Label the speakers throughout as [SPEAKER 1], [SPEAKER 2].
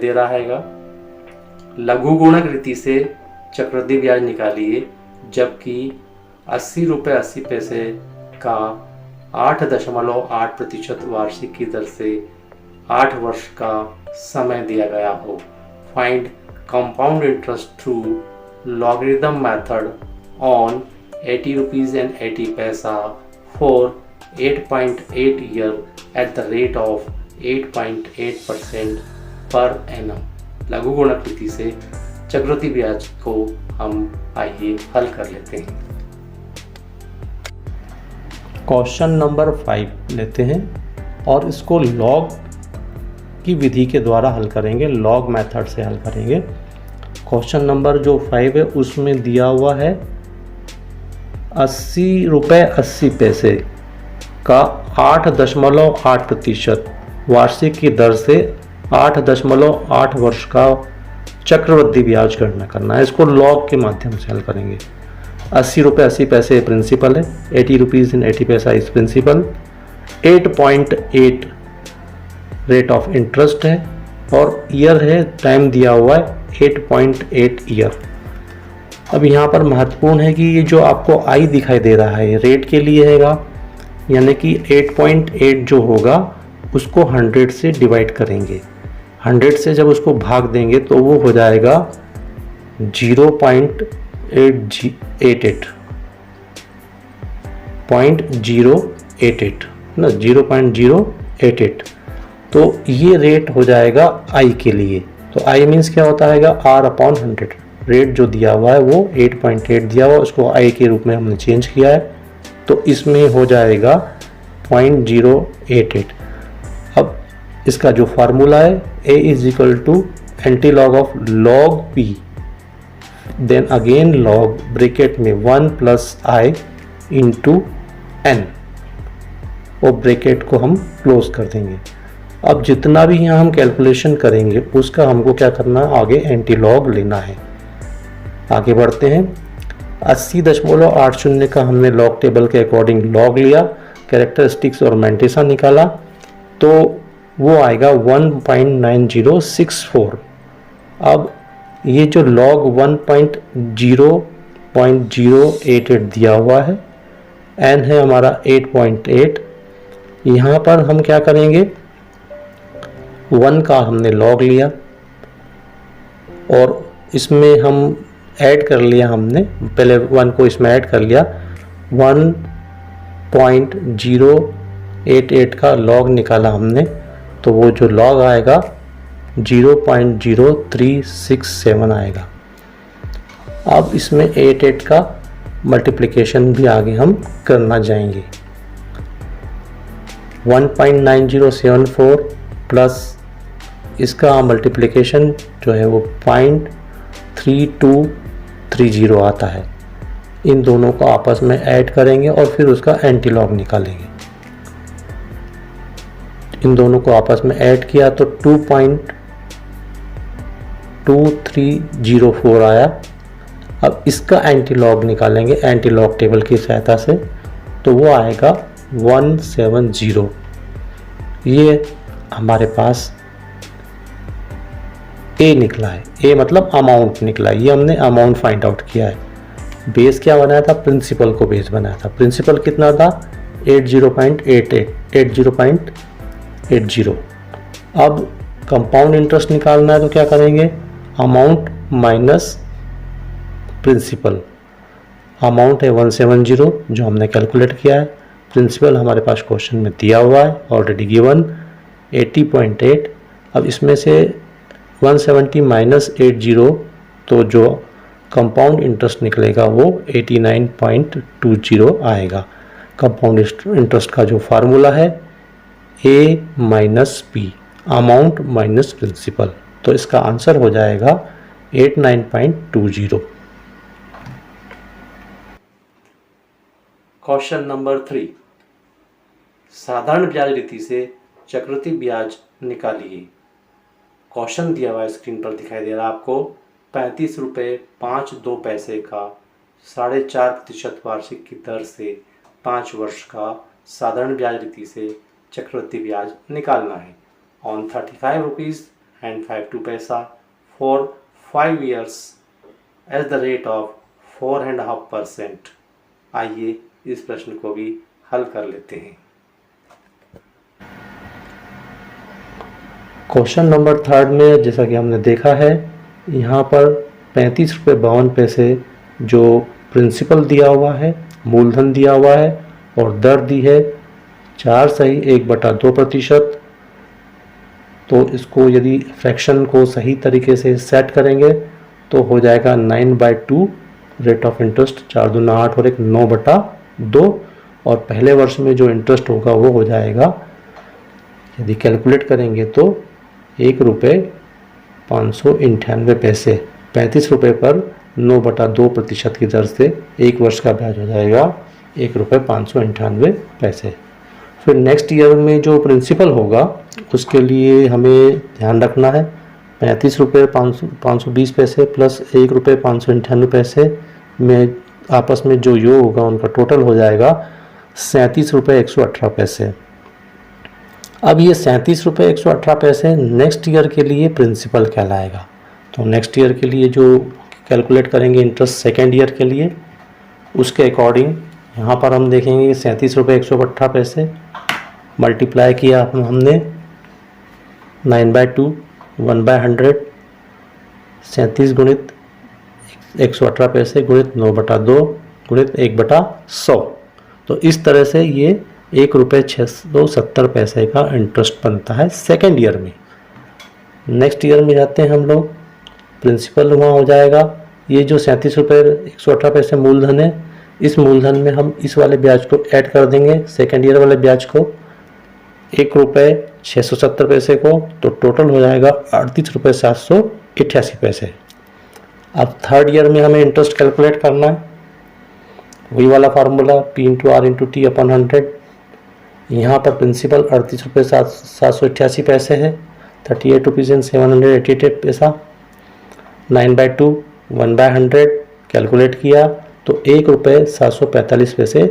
[SPEAKER 1] दे रहा हैगा। लघु गुणक रीति से चक्रवृद्धि ब्याज निकालिए, जबकि 80 रुपये 80 पैसे का 8.8% वार्षिक की दर से 8 वर्ष का समय दिया गया हो। Find compound interest through logarithm method on 80 rupees and 80 पैसा for 8.8 year at the rate of 8.8% per annum. लघु गुणक रीति से चक्रवृद्धि ब्याज को हम आइए हल कर लेते हैं।
[SPEAKER 2] क्वेश्चन नंबर 5 लेते हैं और इसको लॉग की विधि के द्वारा हल करेंगे, लॉग मेथड से हल करेंगे। क्वेश्चन नंबर जो 5 है उसमें दिया हुआ है 80 रुपये 80 पैसे का 8.8% वार्षिक की दर से 8.8 वर्ष का चक्रवृद्धि ब्याज गणना करना है। इसको लॉग के माध्यम से हल करेंगे। 80 रुपये 80 पैसे प्रिंसिपल है, 80 रुपीज़ एंड 80 पैसा इस प्रिंसिपल, 8.8 रेट ऑफ इंटरेस्ट है और ईयर है, टाइम दिया हुआ है 8.8 ईयर। अब यहाँ पर महत्वपूर्ण है कि ये जो आपको आई दिखाई दे रहा है रेट के लिए हैगा, यानी कि 8.8 जो होगा उसको 100 से डिवाइड करेंगे। 100 से जब उसको भाग देंगे तो वो हो जाएगा 0.088 ना, 0.088। तो ये रेट हो जाएगा आई के लिए। तो आई मीन्स क्या होता है, R/100। रेट जो दिया हुआ है वो 8.8 दिया हुआ, उसको आई के रूप में हमने चेंज किया है, तो इसमें हो जाएगा 0.088। अब इसका जो फार्मूला है A = antilog of log P, then again log bracket में 1 + I × n, और ब्रैकेट को हम क्लोज कर देंगे। अब जितना भी यहाँ हम कैलकुलेशन करेंगे उसका हमको क्या करना है, आगे एंटीलॉग लेना है। आगे बढ़ते हैं। 80.80 का हमने लॉग टेबल के अकॉर्डिंग लॉग लिया, कैरेक्टरिस्टिक्स और मैंटिसा निकाला, तो वो आएगा 1.9064। अब ये जो लॉग 1.0.088 दिया हुआ है, n है हमारा 8.8, यहाँ पर हम क्या करेंगे, 1 का हमने लॉग लिया और इसमें हम ऐड कर लिया, हमने पहले 1 को इसमें ऐड कर लिया, 1.088 का लॉग निकाला हमने, तो वो जो लॉग आएगा 0.0367 आएगा। अब इसमें 88 का मल्टीप्लिकेशन भी आगे हम करना जाएंगे। 1.9074 प्लस इसका मल्टीप्लिकेशन जो है वो 0.3230 आता है। इन दोनों को आपस में ऐड करेंगे और फिर उसका एंटीलॉग निकालेंगे। इन दोनों को आपस में ऐड किया तो 2.2304 आया। अब इसका एंटीलॉग निकालेंगे एंटीलॉग टेबल की सहायता से, तो वो आएगा 170। ये हमारे पास ए निकला है। ए मतलब अमाउंट निकला है, ये हमने अमाउंट फाइंड आउट किया है। बेस क्या बनाया था, प्रिंसिपल को बेस बनाया था। प्रिंसिपल कितना था, 80.80। अब कंपाउंड इंटरेस्ट निकालना है तो क्या करेंगे, अमाउंट माइनस प्रिंसिपल। अमाउंट है 170 जो हमने कैलकुलेट किया है, प्रिंसिपल हमारे पास क्वेश्चन में दिया हुआ है, ऑलरेडी गिवन 80.8। अब इसमें से 170 माइनस 80, तो जो कंपाउंड इंटरेस्ट निकलेगा वो 89.20 आएगा। कंपाउंड इंटरेस्ट का जो फार्मूला है A minus P, amount minus principal, तो इसका आंसर हो जाएगा 89.20।
[SPEAKER 1] क्वेश्चन नंबर 3, साधारण ब्याज रीति से चक्रवृद्धि ब्याज निकालिए। क्वेश्चन दिया हुआ स्क्रीन पर दिखाई दे रहा है आपको 35 रुपये 52 पैसे का 4.5% वार्षिक की दर से 5 वर्ष का साधारण ब्याज रीति से चक्रवृद्धि ब्याज निकालना है। ऑन 35 रुपीज़ and 52 पैसा for 5 years at the rate of 4.5%। आइए इस प्रश्न को भी हल कर लेते हैं।
[SPEAKER 2] क्वेश्चन नंबर 3 में जैसा कि हमने देखा है, यहाँ पर 35.52 जो प्रिंसिपल दिया हुआ है, मूलधन दिया हुआ है और दर दी है 4/1/2%। तो इसको यदि फ्रैक्शन को सही तरीके से सेट करेंगे तो हो जाएगा 9/2 रेट ऑफ इंटरेस्ट, 4 दूना 8 और 1 9/2। और पहले वर्ष में जो इंटरेस्ट होगा वो हो जाएगा, यदि कैलकुलेट करेंगे तो 1 रुपये 598 पैसे, 35 रुपये पर 9/2% की दर से 1 वर्ष का ब्याज हो जाएगा 1 रुपये 598 पैसे। फिर नेक्स्ट ईयर में जो प्रिंसिपल होगा उसके लिए हमें ध्यान रखना है 35 रुपये 520 पैसे प्लस 1 रुपये 598 पैसे में आपस में जो योग होगा उनका टोटल हो जाएगा 37 रुपये 118 पैसे। अब ये 37 रुपये 118 पैसे नेक्स्ट ईयर के लिए प्रिंसिपल कहलाएगा। तो नेक्स्ट ईयर के लिए जो कैलकुलेट करेंगे इंटरेस्ट सेकेंड ईयर के लिए, उसके अकॉर्डिंग यहाँ पर हम देखेंगे 37 रुपये 118 पैसे मल्टीप्लाई किया हमने 9/2 1/100, 37 गुणित 118 पैसे गुणित 9/2 गुणित 1/100। तो इस तरह से ये 1 रुपये 670 पैसे का इंटरेस्ट बनता है सेकेंड ईयर में। नेक्स्ट ईयर में जाते हैं हम लोग, प्रिंसिपल वहाँ हो जाएगा ये जो 37 रुपये 118 पैसे मूलधन है, इस मूलधन में हम इस वाले ब्याज को ऐड कर देंगे सेकेंड ईयर वाले ब्याज को 1 रुपये 670 पैसे को, तो टोटल हो जाएगा 38 रुपये 788 पैसे। अब थर्ड ईयर में हमें इंटरेस्ट कैलकुलेट करना है, वही वाला फार्मूला P/R/T/100। यहाँ पर प्रिंसिपल 38 रुपये 788 पैसे है, 38 रुपीज़ एंड 788 पैसा। 9/2 1/100 कैलकुलेट किया तो 1 रुपये 745 पैसे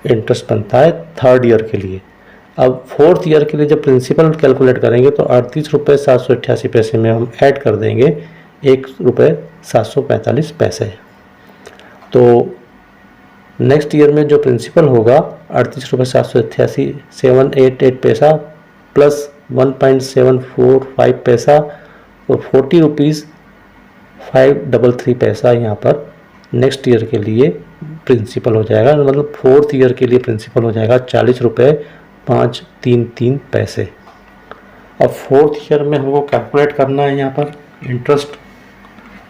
[SPEAKER 2] इंटरेस्ट बनता है थर्ड ईयर के लिए। अब फोर्थ ईयर के लिए जब प्रिंसिपल कैलकुलेट करेंगे तो 38 रुपये 788 पैसे में हम ऐड कर देंगे 1 रुपये 745 पैसे। तो नेक्स्ट ईयर में जो प्रिंसिपल होगा 38 रुपये 788 पैसा प्लस 1.745 पैसा, तो 40 रुपीज़ 533 पैसा यहाँ पर नेक्स्ट ईयर के लिए प्रिंसिपल हो जाएगा। मतलब फोर्थ ईयर के लिए प्रिंसिपल हो जाएगा 40 रुपये 533 पैसे। अब फोर्थ ईयर में हमको कैलकुलेट करना है यहाँ पर इंटरेस्ट,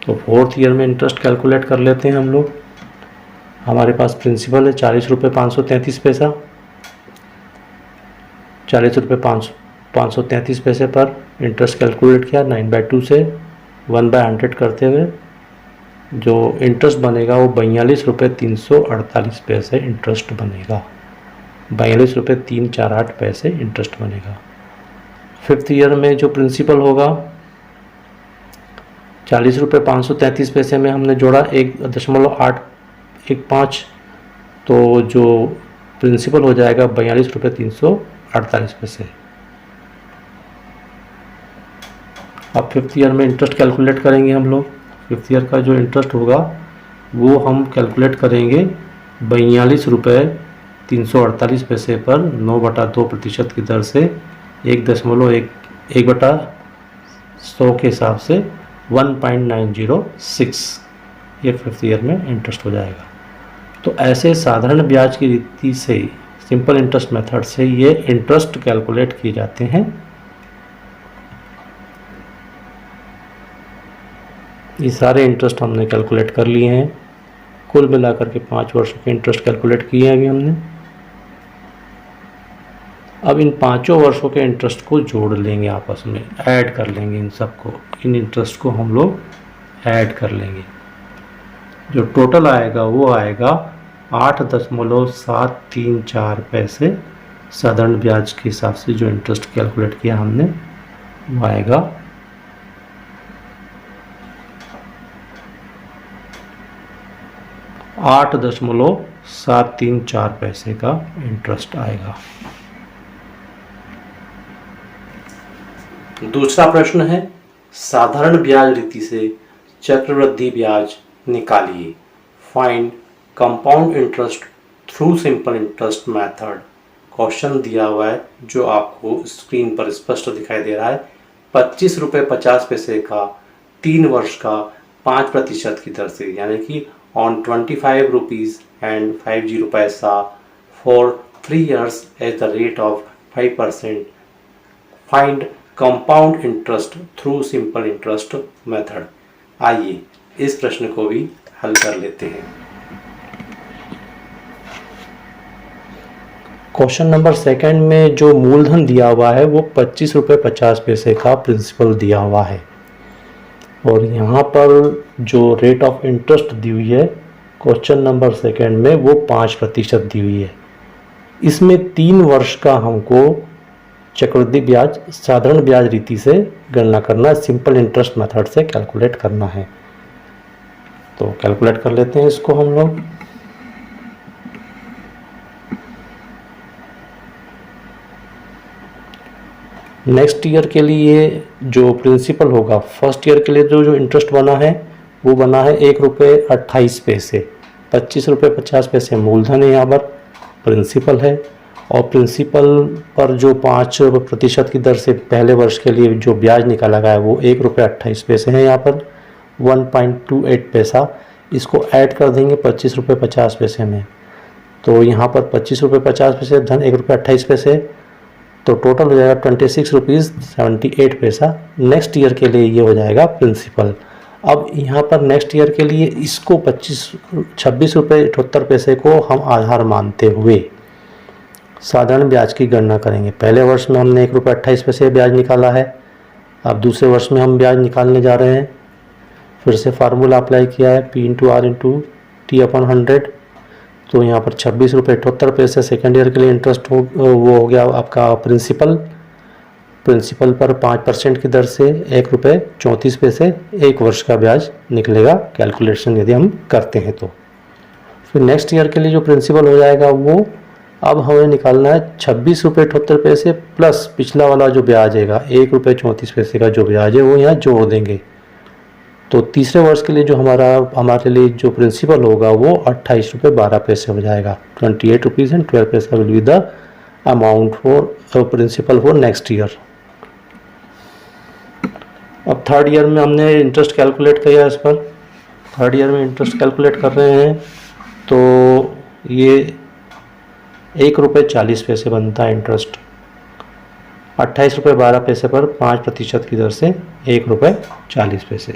[SPEAKER 2] तो फोर्थ ईयर में इंटरेस्ट कैलकुलेट कर लेते हैं हम लोग। हमारे पास प्रिंसिपल है 40 रुपये 533 पैसा, 40 रुपये 533 पैसे पर इंटरेस्ट कैलकुलेट किया 9/2 से 1/100 करते हुए, जो इंटरेस्ट बनेगा वो 42 रुपये 348 पैसे इंटरेस्ट बनेगा, 42 रुपये 348 पैसे इंटरेस्ट बनेगा। फिफ्थ ईयर में जो प्रिंसिपल होगा 40 रुपये 533 पैसे में हमने जोड़ा 1.815, तो जो प्रिंसिपल हो जाएगा 42 रुपये 348 पैसे। अब फिफ्थ ईयर में इंटरेस्ट कैलकुलेट करेंगे हम लोग। फिफ्थ ईयर का जो इंटरेस्ट होगा वो हम कैलकुलेट करेंगे 42 रुपये 348 पैसे पर 9/2% की दर से 1/100 के हिसाब से 1.906 ये फिफ्थ ईयर में इंटरेस्ट हो जाएगा। तो ऐसे साधारण ब्याज की रीति से, सिंपल इंटरेस्ट मेथड से ये इंटरेस्ट कैलकुलेट किए जाते हैं। ये सारे इंटरेस्ट हमने कैलकुलेट कर लिए हैं, कुल मिलाकर के 5 वर्षों के इंटरेस्ट कैलकुलेट किए हैं अभी हमने। अब इन 5 वर्षों के इंटरेस्ट को जोड़ लेंगे, आपस में ऐड कर लेंगे इन सबको, इन इंटरेस्ट को हम लोग ऐड कर लेंगे। जो टोटल आएगा वो आएगा 8.734 पैसे साधारण ब्याज के हिसाब से जो इंटरेस्ट कैलकुलेट किया हमने वो आएगा 8.734 पैसे का इंटरेस्ट आएगा।
[SPEAKER 1] दूसरा प्रश्न है साधारण ब्याज रीति से चक्रवृद्धि ब्याज निकालिए। Find compound interest through simple interest method. Question दिया हुआ है जो आपको स्क्रीन पर स्पष्ट दिखाई दे रहा है। 25 रुपये 50 पैसे का 3 वर्ष का 5% की दर से, यानी कि ऑन 25 रुपीज़ एंड 50 पैसा for 3 years at the rate of 5%। Find compound interest through simple interest method. आइए इस प्रश्न को भी हल कर लेते हैं।
[SPEAKER 2] क्वेश्चन नंबर सेकंड में जो मूलधन दिया हुआ है वो 25 रुपये 50 पैसे का प्रिंसिपल दिया हुआ है और यहाँ पर जो रेट ऑफ इंटरेस्ट दी हुई है क्वेश्चन नंबर सेकंड में वो 5% दी हुई है। इसमें 3 वर्ष का हमको चक्रवृद्धि ब्याज साधारण ब्याज रीति से गणना करना है, सिंपल इंटरेस्ट मेथड से कैलकुलेट करना है। तो कैलकुलेट कर लेते हैं इसको हम लोग। नेक्स्ट ईयर के लिए जो प्रिंसिपल होगा, फर्स्ट ईयर के लिए जो इंटरेस्ट बना है वो बना है 1 रुपये 28 पैसे। 25 रुपये 50 पैसे मूलधन है, यहाँ पर प्रिंसिपल है और प्रिंसिपल पर जो 5% की दर से पहले वर्ष के लिए जो ब्याज निकाला गया है वो 1 रुपये 28 पैसे है। यहाँ पर 1.28 पैसा इसको ऐड कर देंगे 25 रुपये 50 पैसे में, तो यहाँ पर 25 रुपये 50 पैसे धन 1 रुपये 28 पैसे, तो टोटल हो जाएगा 26 रुपीज़ 78 पैसा। नेक्स्ट ईयर के लिए ये हो जाएगा प्रिंसिपल। अब यहाँ पर नेक्स्ट ईयर के लिए इसको 26 रुपये 78 पैसे को हम आधार मानते हुए साधारण ब्याज की गणना करेंगे। पहले वर्ष में हमने 1 रुपये 28 पैसे ब्याज निकाला है, अब दूसरे वर्ष में हम ब्याज निकालने जा रहे हैं। फिर से फार्मूला अप्लाई किया है P/R/T/100, तो यहाँ पर 26 रुपये 78 पैसे सेकेंड ईयर के लिए इंटरेस्ट वो हो गया आपका प्रिंसिपल पर 5% की दर से 1 रुपये 34 पैसे 1 वर्ष का ब्याज निकलेगा कैलकुलेशन यदि हम करते हैं तो। फिर नेक्स्ट ईयर के लिए जो प्रिंसिपल हो जाएगा वो अब हमें निकालना है 26 रुपये 78 पैसे प्लस पिछला वाला जो ब्याज आएगा 1 रुपये 34 पैसे का जो ब्याज है वो यहाँ जोड़ देंगे। तो तीसरे वर्ष के लिए जो हमारे लिए जो प्रिंसिपल होगा वो 28 रुपये 12 पैसे हो जाएगा। 28 रुपीज़ एंड 12 पैसा will be the amount for principal for next year. अब थर्ड ईयर में हमने इंटरेस्ट कैलकुलेट किया इस पर। थर्ड ईयर में इंटरेस्ट कैलकुलेट कर रहे हैं तो ये 1 रुपये 40 पैसे बनता है इंटरेस्ट। 28 रुपये 12 पैसे पर 5% की दर से 1 रुपये 40 पैसे।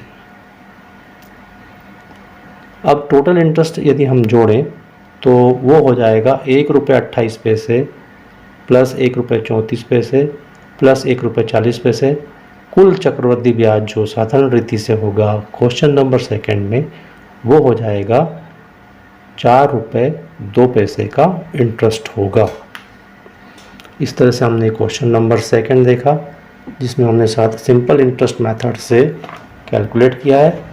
[SPEAKER 2] अब टोटल इंटरेस्ट यदि हम जोड़ें तो वो हो जाएगा 1 रुपये 28 पैसे प्लस 1 रुपये 34 पैसे प्लस 1 रुपये 40 पैसे। कुल चक्रवृद्धि ब्याज जो साधारण रीति से होगा क्वेश्चन नंबर सेकंड में वो हो जाएगा 4 रुपये 2 पैसे का इंटरेस्ट होगा। इस तरह से हमने क्वेश्चन नंबर सेकंड देखा जिसमें हमने साथ सिंपल इंटरेस्ट मेथड से कैलकुलेट किया है।